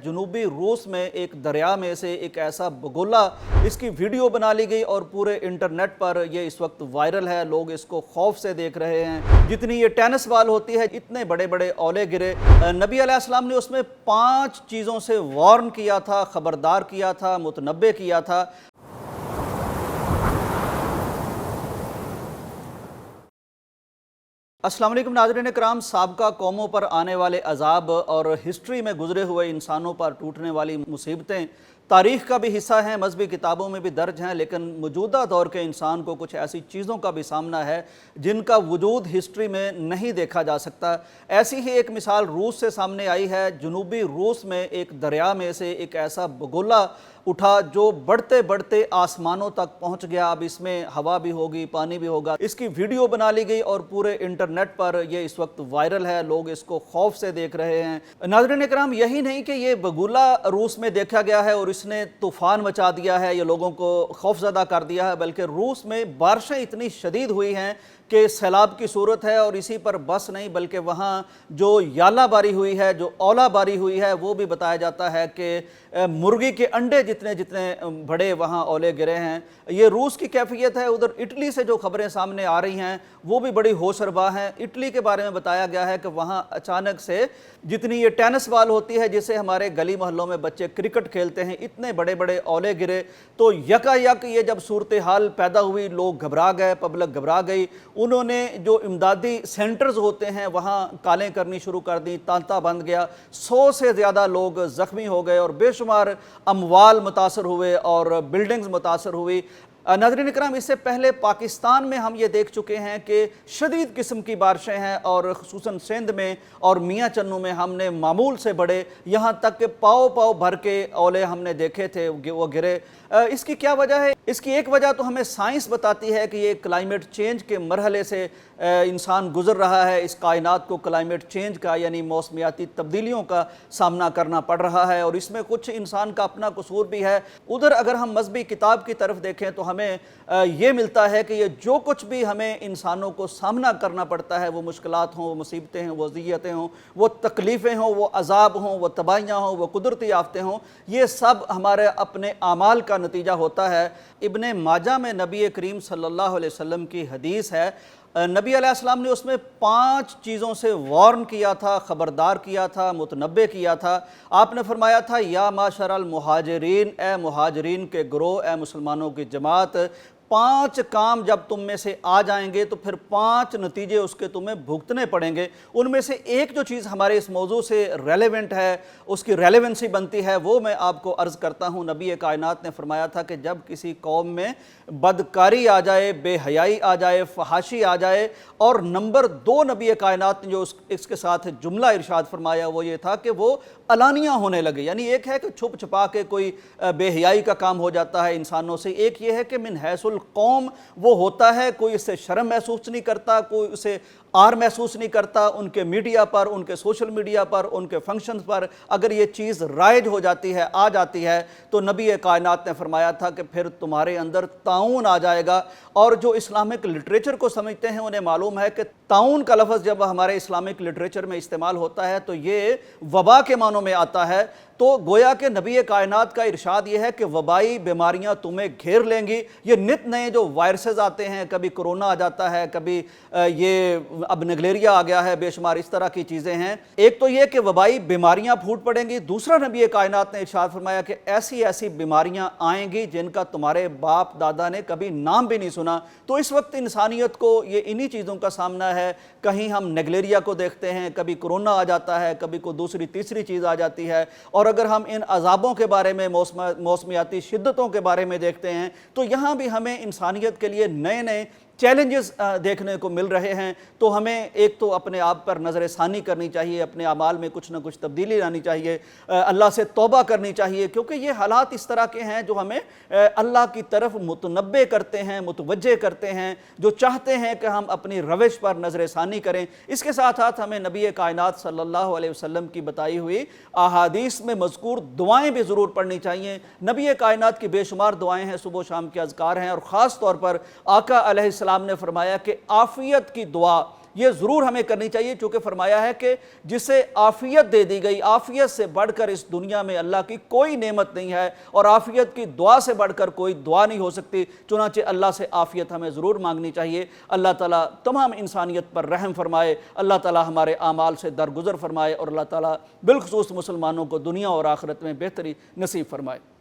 جنوبی روس میں ایک دریا میں سے ایک ایسا بگولا، اس کی ویڈیو بنا لی گئی اور پورے انٹرنیٹ پر یہ اس وقت وائرل ہے۔ لوگ اس کو خوف سے دیکھ رہے ہیں۔ جتنی یہ ٹینس بال ہوتی ہے اتنے بڑے بڑے اولے گرے۔ نبی علیہ السلام نے اس میں 5 چیزوں سے وارن کیا تھا، خبردار کیا تھا، متنبع کیا تھا۔ السلام علیکم ناظرین کرام، سابقہ قوموں پر آنے والے عذاب اور ہسٹری میں گزرے ہوئے انسانوں پر ٹوٹنے والی مصیبتیں تاریخ کا بھی حصہ ہیں، مذہبی کتابوں میں بھی درج ہیں، لیکن موجودہ دور کے انسان کو کچھ ایسی چیزوں کا بھی سامنا ہے جن کا وجود ہسٹری میں نہیں دیکھا جا سکتا۔ ایسی ہی ایک مثال روس سے سامنے آئی ہے۔ جنوبی روس میں ایک دریا میں سے ایک ایسا بگولا اٹھا جو بڑھتے بڑھتے آسمانوں تک پہنچ گیا۔ اب اس میں ہوا بھی ہوگی، پانی بھی ہوگا۔ اس کی ویڈیو بنا لی گئی اور پورے انٹرنیٹ پر یہ اس وقت وائرل ہے۔ لوگ اس کو خوف سے دیکھ رہے ہیں۔ ناظرین کرام، یہی نہیں کہ یہ بگولا روس میں دیکھا گیا ہے اور اس نے طوفان مچا دیا ہے، یہ لوگوں کو خوف زدہ کر دیا ہے، بلکہ روس میں بارشیں اتنی شدید ہوئی ہیں کہ سیلاب کی صورت ہے۔ اور اسی پر بس نہیں بلکہ وہاں جو یالہ باری ہوئی ہے، جو اولا باری ہوئی ہے، وہ بھی بتایا جاتا ہے کہ مرغی کے انڈے جتنے بڑے وہاں اولے گرے ہیں۔ یہ روس کی کیفیت ہے۔ ادھر اٹلی سے جو خبریں سامنے آ رہی ہیں وہ بھی بڑی ہوشربا ہیں۔ اٹلی کے بارے میں بتایا گیا ہے کہ وہاں اچانک سے جتنی یہ ٹینس بال ہوتی ہے جسے ہمارے گلی محلوں میں بچے کرکٹ کھیلتے ہیں، اتنے بڑے بڑے اولے گرے۔ تو یکا یک یہ جب صورتحال پیدا ہوئی، لوگ گھبرا گئے، پبلک گھبرا گئی۔ انہوں نے جو امدادی سینٹرز ہوتے ہیں وہاں کالیں کرنی شروع کر دیں، تانتا بند گیا۔ 100 سے زیادہ لوگ زخمی ہو گئے اور بے شمار اموال متاثر ہوئے اور بلڈنگز متاثر ہوئی۔ ناظرین اکرام، اس سے پہلے پاکستان میں ہم یہ دیکھ چکے ہیں کہ شدید قسم کی بارشیں ہیں اور خصوصاً سندھ میں اور میاں چنوں میں ہم نے معمول سے بڑے، یہاں تک کہ پاؤ بھر کے اولے ہم نے دیکھے تھے، وہ گرے۔ اس کی کیا وجہ ہے؟ اس کی ایک وجہ تو ہمیں سائنس بتاتی ہے کہ یہ کلائمیٹ چینج کے مرحلے سے انسان گزر رہا ہے۔ اس کائنات کو کلائمیٹ چینج کا یعنی موسمیاتی تبدیلیوں کا سامنا کرنا پڑ رہا ہے اور اس میں کچھ انسان کا اپنا قصور بھی ہے۔ ادھر اگر ہم مذہبی کتاب کی طرف دیکھیں تو ہمیں یہ ملتا ہے کہ یہ جو کچھ بھی ہمیں انسانوں کو سامنا کرنا پڑتا ہے، وہ مشکلات ہوں، وہ مصیبتیں ہوں، وہ اذیتیں ہوں، وہ تکلیفیں ہوں، وہ عذاب ہوں، وہ تباہیاں ہوں، وہ قدرتی آفتیں ہوں، یہ سب ہمارے اپنے اعمال کا نتیجہ ہوتا ہے۔ ابن ماجہ میں نبی کریم صلی اللہ علیہ وسلم کی حدیث ہے، نبی علیہ السلام نے اس میں 5 چیزوں سے وارن کیا تھا، خبردار کیا تھا، متنبع کیا تھا۔ آپ نے فرمایا تھا، یا معاشر المہاجرین، اے مہاجرین کے گروہ، اے مسلمانوں کی جماعت، 5 کام جب تم میں سے آ جائیں گے تو پھر 5 نتیجے اس کے تمہیں بھگتنے پڑیں گے۔ ان میں سے ایک جو چیز ہمارے اس موضوع سے ریلیونٹ ہے، اس کی ریلیونسی بنتی ہے، وہ میں آپ کو عرض کرتا ہوں۔ نبی کائنات نے فرمایا تھا کہ جب کسی قوم میں بدکاری آ جائے، بے حیائی آ جائے، فحاشی آ جائے، اور نمبر 2 نبی کائنات نے جو اس کے ساتھ جملہ ارشاد فرمایا وہ یہ تھا کہ وہ علانیہ ہونے لگے۔ یعنی ایک ہے کہ چھپ چھپا کے کوئی بے حیائی کا کام ہو جاتا ہے انسانوں سے، ایک یہ ہے کہ من حیث القوم وہ ہوتا ہے، کوئی اس سے شرم محسوس نہیں کرتا، کوئی اسے آر محسوس نہیں کرتا۔ ان کے میڈیا پر، ان کے سوشل میڈیا پر، ان کے فنکشنز پر اگر یہ چیز رائج ہو جاتی ہے، آ جاتی ہے، تو نبی کائنات نے فرمایا تھا کہ پھر تمہارے اندر طاعون آ جائے گا۔ اور جو اسلامک لٹریچر کو سمجھتے ہیں انہیں معلوم ہے کہ طاعون کا لفظ جب ہمارے اسلامک لٹریچر میں استعمال ہوتا ہے تو یہ وبا کے معنوں میں آتا ہے۔ تو گویا کہ نبی کائنات کا ارشاد یہ ہے کہ وبائی بیماریاں تمہیں گھیر لیں گی۔ یہ نت نئے جو وائرسز آتے ہیں، کبھی کرونا آ جاتا ہے، کبھی یہ اب نگلیریا آ گیا ہے، بے شمار اس طرح کی چیزیں ہیں۔ ایک تو یہ کہ وبائی بیماریاں پھوٹ پڑیں گی، دوسرا نبی کائنات نے ارشاد فرمایا کہ ایسی ایسی بیماریاں آئیں گی جن کا تمہارے باپ دادا نے کبھی نام بھی نہیں سنا۔ تو اس وقت انسانیت کو یہ انہی چیزوں کا سامنا ہے۔ کہیں ہم نگلیریا کو دیکھتے ہیں، کبھی کرونا آ جاتا ہے، کبھی کوئی دوسری تیسری چیز آ جاتی ہے، اور اگر ہم ان عذابوں کے بارے میں، موسمیاتی شدتوں کے بارے میں دیکھتے ہیں تو یہاں بھی ہمیں انسانیت کے لیے نئے نئے چیلنجز دیکھنے کو مل رہے ہیں۔ تو ہمیں ایک تو اپنے آپ پر نظر ثانی کرنی چاہیے، اپنے اعمال میں کچھ نہ کچھ تبدیلی لانی چاہیے، اللہ سے توبہ کرنی چاہیے، کیونکہ یہ حالات اس طرح کے ہیں جو ہمیں اللہ کی طرف متنبع کرتے ہیں، متوجہ کرتے ہیں، جو چاہتے ہیں کہ ہم اپنی روش پر نظر ثانی کریں۔ اس کے ساتھ ساتھ ہمیں نبی کائنات صلی اللہ علیہ وسلم کی بتائی ہوئی احادیث میں مذکور دعائیں بھی ضرور پڑھنی چاہیے۔ نبی کائنات کی بے شمار دعائیں ہیں، صبح و شام کے اذکار ہیں، اور خاص طور پر آقا علیہ السلام نے فرمایا کہ عافیت کی دعا یہ ضرور ہمیں کرنی چاہیے، چونکہ فرمایا ہے کہ جسے عافیت دے دی گئی، عافیت سے بڑھ کر اس دنیا میں اللہ کی کوئی نعمت نہیں ہے، اور عافیت کی دعا سے بڑھ کر کوئی دعا نہیں ہو سکتی، چنانچہ اللہ سے عافیت ہمیں ضرور مانگنی چاہیے۔ اللہ تعالیٰ تمام انسانیت پر رحم فرمائے، اللہ تعالیٰ ہمارے اعمال سے درگزر فرمائے، اور اللہ تعالیٰ بالخصوص مسلمانوں کو دنیا اور آخرت میں بہتری نصیب فرمائے۔